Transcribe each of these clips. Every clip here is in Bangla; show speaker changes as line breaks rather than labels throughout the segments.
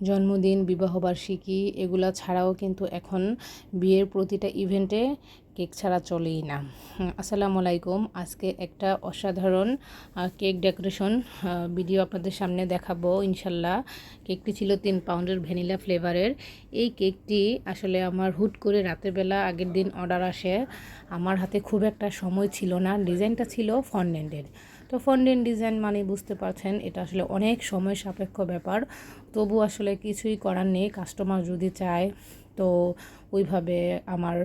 জন্মদিন, বিবাহবার্ষিকী এগুলা ছাড়াও কিন্তু এখন বিয়ের প্রতিটা ইভেন্টে কেক ছাড়া চলেই না। আসসালামু আলাইকুম। আজকে একটা অসাধারণ কেক ডেকোরেশন ভিডিও আপনাদের সামনে দেখাবো ইনশাল্লাহ। কেকটি ছিল 3 পাউন্ডের ভ্যানিলা ফ্লেভারের। এই কেকটি আসলে আমার হুট করে রাতের বেলা আগের দিন অর্ডার আসে। আমার হাতে খুব একটা সময় ছিল না। ডিজাইনটা ছিল ফন্ডেন্টের। তো ফন্ডেন্ট ডিজাইন মানে বুঝতে পারছেন এটা আসলে অনেক সময় সাপেক্ষ ব্যাপার। তবু আসলে কিছুই করার নেই, কাস্টমার যদি চায় তো ওইভাবে আমার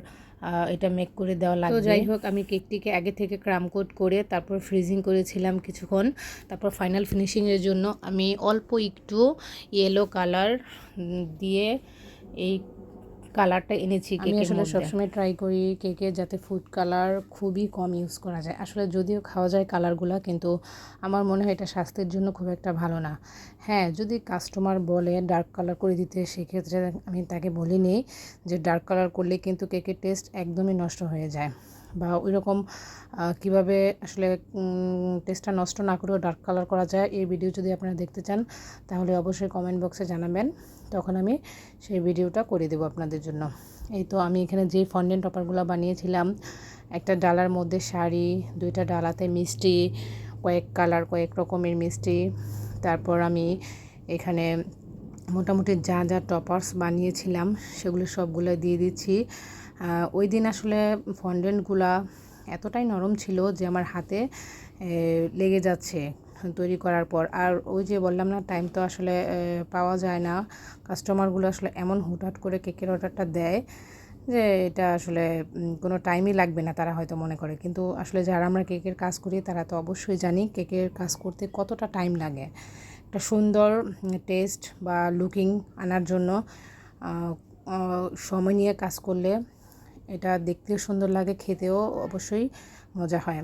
এটা মেক করে দেওয়া লাগবে। তো যাই হোক, আমি কেকটিকে আগে থেকে ক্রাম কোট করে তারপর ফ্রিজিং করেছিলাম কিছুক্ষণ। তারপর ফাইনাল ফিনিশিংয়ের জন্য আমি অল্প একটু ইয়েলো কালার দিয়ে এই কালারটা এনেছি কেকের মধ্যে। আমি আসলে সবসময় ট্রাই করি কেকে যাতে ফুড কালার খুবই কম ইউজ করা যায়। আসলে যদিও খাওয়া যায় কালারগুলো, কিন্তু আমার মনে হয় এটা স্বাস্থ্যের জন্য খুব একটা ভালো না। হ্যাঁ, যদি কাস্টমার বলে ডার্ক কালার করে দিতে, সেক্ষেত্রে আমি তাকে বলিনি যে ডার্ক কালার করলে কিন্তু কেকের টেস্ট একদমই নষ্ট হয়ে যায়, বা ওই রকম কীভাবে আসলে টেস্টটা নষ্ট না করেও ডার্ক কালার করা যায়। এই ভিডিও যদি আপনারা দেখতে চান তাহলে অবশ্যই কমেন্ট বক্সে জানাবেন, তখন আমি সেই ভিডিওটা করে দেবো আপনাদের জন্য। এই তো আমি এখানে যে ফন্ডেন্ট টপারগুলো বানিয়েছিলাম, একটা ডালার মধ্যে শাড়ি, 2টা ডালাতে মিষ্টি, কয়েক কালার কয়েক রকমের মিষ্টি। তারপর আমি এখানে মোটামুটি যা যা টপার্স বানিয়েছিলাম সেগুলো সবগুলো দিয়ে দিচ্ছি। ওই দিন আসলে ফন্ডেন্টগুলা এতটাই নরম ছিল যে আমার হাতে লেগে যাচ্ছে তৈরি করার পর। আর ওই যে বললাম না, টাইম তো আসলে পাওয়া যায় না। কাস্টমারগুলো আসলে এমন হুটহাট করে কেকের অর্ডারটা দেয় যে এটা আসলে কোনো টাইমই লাগবে না, তারা হয়তো মনে করে। কিন্তু আসলে যারা আমরা কেকের কাজ করি তারা তো অবশ্যই জানি কেকের কাজ করতে কতটা টাইম লাগে। একটা সুন্দর টেস্ট বা লুকিং আনার জন্য সময় নিয়ে কাজ করলে এটা দেখতেও সুন্দর লাগে, খেতেও অবশ্যই মজা হয়।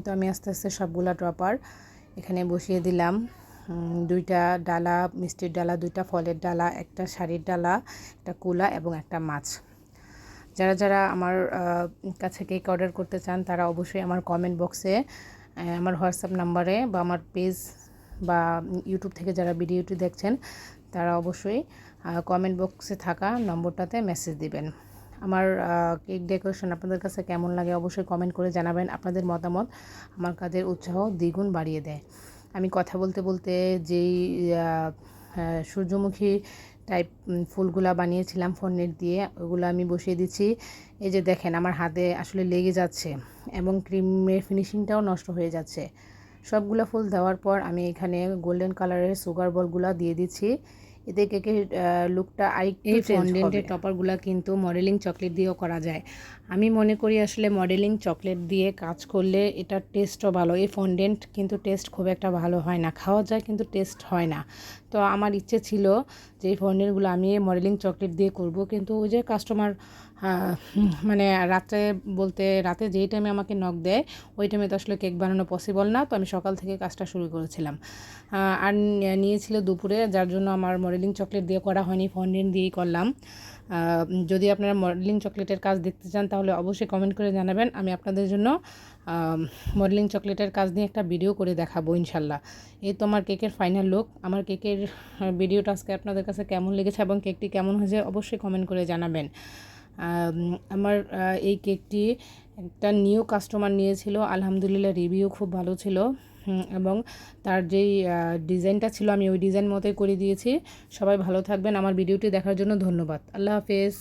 তো আমি আস্তে আস্তে সবগুলা ড্রপার এখানে বসিয়ে দিলাম। 2টা ডালা মিষ্টির ডালা, 2টা ফলের ডালা, একটা শাড়ির ডালা, একটা কুলা এবং একটা মাছ। যারা যারা আমার কাছে কেক অর্ডার করতে চান তারা অবশ্যই আমার কমেন্ট বক্সে, আমার হোয়াটসঅ্যাপ নাম্বারে বা আমার পেজ বা ইউটিউব থেকে যারা ভিডিওটি দেখছেন তারা অবশ্যই কমেন্ট বক্সে থাকা নম্বরটাতে মেসেজ দিবেন। আমার কেক ডেকোরেশন আপনাদের কাছে কেমন লাগে অবশ্যই কমেন্ট করে জানাবেন। আপনাদের মতামত আমার কাজের উৎসাহ দ্বিগুণ বাড়িয়ে দেয়। আমি কথা বলতে বলতে যেই সূর্যমুখী টাইপ ফুলগুলা বানিয়েছিলাম ফন্ডেন্ট দিয়ে, ওগুলো আমি বসিয়ে দিচ্ছি। এই যে দেখেন আমার হাতে আসলে লেগে যাচ্ছে এবং ক্রিমের ফিনিশিংটাও নষ্ট হয়ে যাচ্ছে। সবগুলো ফুল দেওয়ার পর আমি এখানে গোল্ডেন কালারের সুগার বলগুলো দিয়ে দিচ্ছি। এতে কেকের লুকটা আরেকটু চেঞ্জ হবে। ফন্ডেন্টের টপারগুলো কিন্তু মডেলিং চকলেট দিয়েও করা যায়। আমি মনে করি আসলে মডেলিং চকলেট দিয়ে কাজ করলে এটার টেস্টও ভালো। এই ফন্ডেন্ট কিন্তু টেস্ট খুব একটা ভালো হয় না, খাওয়া যায় কিন্তু টেস্ট হয় না। তো আমার ইচ্ছে ছিল যে এই ফন্ডেন্টগুলো আমি মডেলিং চকলেট দিয়ে করব, কিন্তু ওই যে কাস্টমার মানে রাতে যেই টাইমে আমাকে নক দেয় ওই টাইমে তো আসলে কেক বানানো পসিবল না। তো আমি সকাল থেকে কাজটা শুরু করেছিলাম আর নিয়েছিল দুপুরে, যার জন্য আমার মডেলিং চকলেট দিয়ে করা হয়নি, ফন্ডেন্ট দিয়েই করলাম। যদি আপনারা মডেলিং চকলেটের কাজ দেখতে চান তাহলে অবশ্যই কমেন্ট করে জানাবেন, আমি আপনাদের জন্য মডেলিং চকলেটের কাজ নিয়ে একটা ভিডিও করে দেখাবো ইনশাল্লাহ। এই তো আমার কেকের ফাইনাল লুক। আমার কেকের ভিডিওটা আজকে আপনাদের কাছে কেমন লেগেছে এবং কেকটি কেমন হয়েছে অবশ্যই কমেন্ট করে জানাবেন। আমার এই কেকটি একটা নিউ কাস্টমার নিয়েছিল, আলহামদুলিল্লাহ রিভিউ খুব ভালো ছিল এবং তার যেই ডিজাইনটা ছিল আমি ওই ডিজাইন মতোই করে দিয়েছি। সবাই ভালো থাকবেন। আমার ভিডিওটি দেখার জন্য ধন্যবাদ। আল্লাহ হাফেজ।